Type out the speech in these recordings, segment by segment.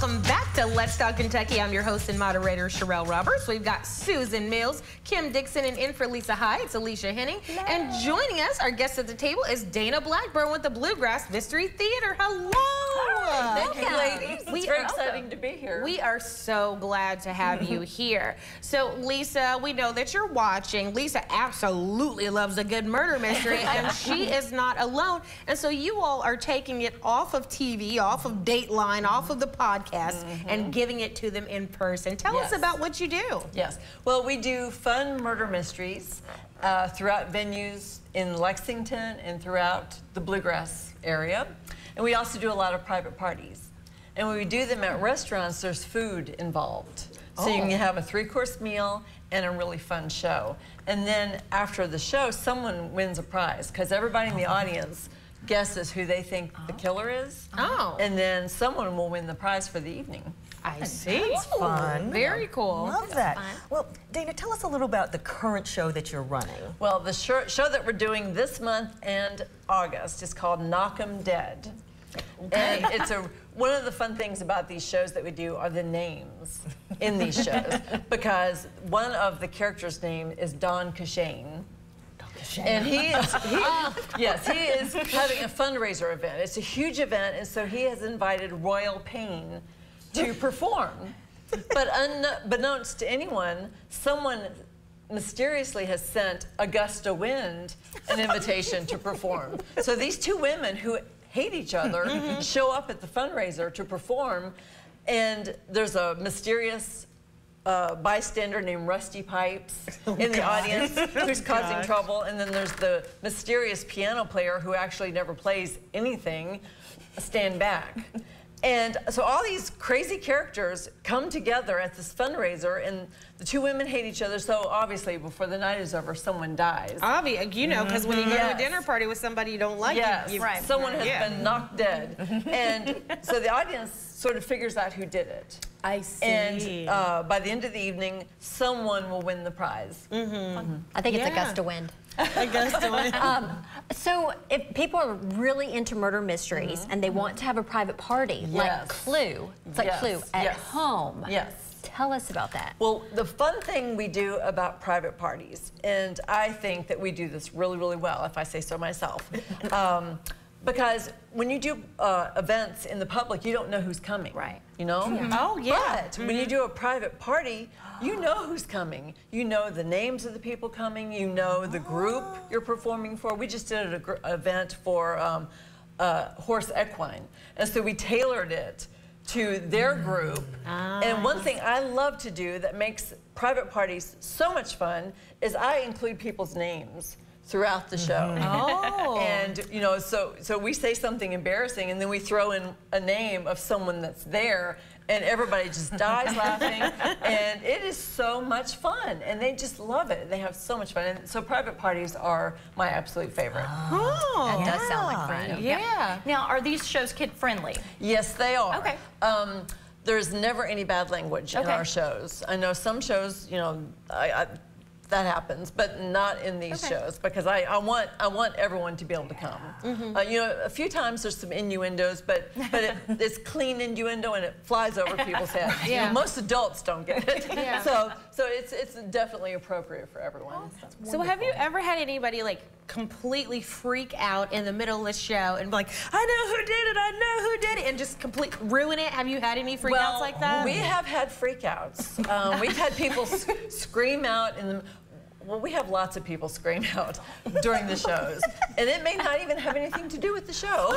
Welcome back to Let's Talk Kentucky. I'm your host and moderator, Sherelle Roberts. We've got Susan Mills, Kim Dixon, and in for Lisa High, it's Alicia Henning. Hello. And joining us, our guest at the table is Dana Blackburn with the Bluegrass History Theater. Hello. Hi. Thank you, ladies. It's very exciting to be here. We are so glad to have you here. So, Lisa, we know that you're watching. Lisa absolutely loves a good murder mystery, and she is not alone. And so you all are taking it off of TV, off of Dateline, off of the podcast, and giving it to them in person. Tell us about what you do. Yes. Well, we do fun murder mysteries throughout venues in Lexington and throughout the Bluegrass area. And we also do a lot of private parties. And when we do them at restaurants, there's food involved. So you can have a 3-course meal and a really fun show. And then after the show, someone wins a prize, because everybody in the audience guesses who they think the killer is. And then someone will win the prize for the evening. I see. That's fun. Very cool. Love that. Well, Dana, tell us a little about the current show that you're running. Well, the show that we're doing this month and August is called Knock 'em Dead. And it's one of the fun things about these shows that we do are the names in these shows, because one of the characters' name is Don Cashane. And he is having a fundraiser event. It's a huge event, and so he has invited Royal Pain to perform. But unbeknownst to anyone, someone mysteriously has sent Augusta Wind an invitation to perform. So these two women who hate each other show up at the fundraiser to perform, and there's a mysterious bystander named Rusty Pipes in the audience who's causing trouble, and then there's the mysterious piano player who actually never plays anything, stand back. And so all these crazy characters come together at this fundraiser, and the two women hate each other, so obviously before the night is over, someone dies. You know, because when you go to a dinner party with somebody you don't like, someone has been knocked dead. And so the audience sort of figures out who did it. I see. And by the end of the evening, someone will win the prize. I think it's Augusta Wind. Augusta Wind. So if people are really into murder mysteries and they want to have a private party, like Clue, it's like Clue at home. Tell us about that. Well, the fun thing we do about private parties, and I think that we do this really, really well, if I say so myself, because when you do events in the public, you don't know who's coming. Right. You know? But when you do a private party, you know who's coming. You know the names of the people coming. You know the group you're performing for. We just did an event for Horse Equine, and so we tailored it to their group. And one thing I love to do that makes private parties so much fun is I include people's names throughout the show. And you know, so we say something embarrassing, and then we throw in a name of someone that's there, and everybody just dies laughing, and it is so much fun, and they just love it. They have so much fun, and so private parties are my absolute favorite. That does sound like fun. Now, are these shows kid-friendly? Yes, they are. Okay. There's never any bad language in our shows. I know some shows, you know, that happens, but not in these shows, because I want everyone to be able to come. You know, a few times there's some innuendos, but it's clean innuendo and it flies over people's heads. You know, most adults don't get it. So it's definitely appropriate for everyone. So have you ever had anybody like completely freak out in the middle of the show and be like, I know who did it, I know who did it, and just completely ruin it? Have you had any freakouts like that? We have had freakouts. We've had people scream out in the... Well, we have lots of people scream out during the shows, and it may not even have anything to do with the show.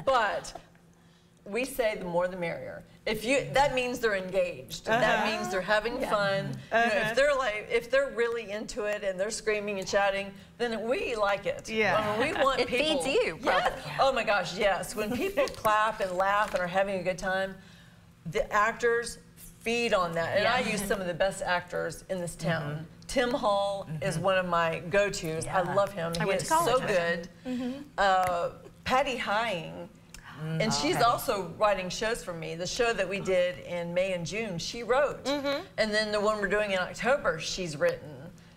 but we say the more the merrier. That means they're engaged. That means they're having fun. You know, if they're really into it and they're screaming and shouting, then we like it. We want it people. Feeds you. Oh my gosh, yes. When people clap and laugh and are having a good time, the actors feed on that. And I use some of the best actors in this town. Tim Hall is one of my go-tos. I love him. He is so good. Patty Hying, and she's also writing shows for me. The show that we did in May and June, she wrote. And then the one we're doing in October, she's written.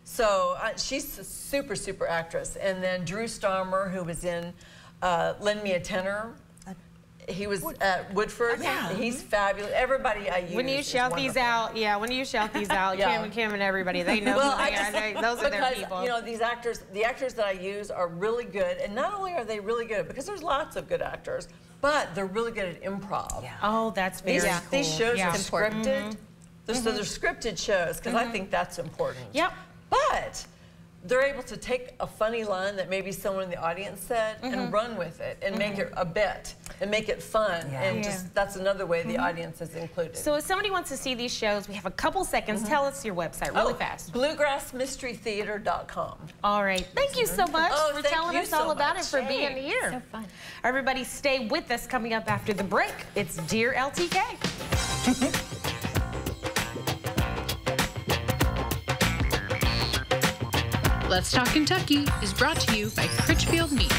So she's a super, super actress. And then Drew Starmer, who was in Lend Me a Tenor, He was at Woodford. Yeah. He's fabulous. Everybody I use. When you shout these out, when you shout these out, Kim and everybody, they know who they are. Those are their people. You know, the actors that I use are really good, and not only are they really good, because there's lots of good actors, but they're really good at improv. Yeah. Oh, that's very cool. These shows are important. scripted. So they're scripted shows, because I think that's important. Yep. But they're able to take a funny line that maybe someone in the audience said and run with it and make it a bit and make it fun. And just that's another way the audience is included. So if somebody wants to see these shows, we have a couple seconds. Tell us your website really fast. BluegrassMysteryTheater.com. All right. Thank you so much for telling us all about it, for being here. So fun. Everybody stay with us. Coming up after the break, it's Dear LTK. Let's Talk Kentucky is brought to you by Critchfield Meats.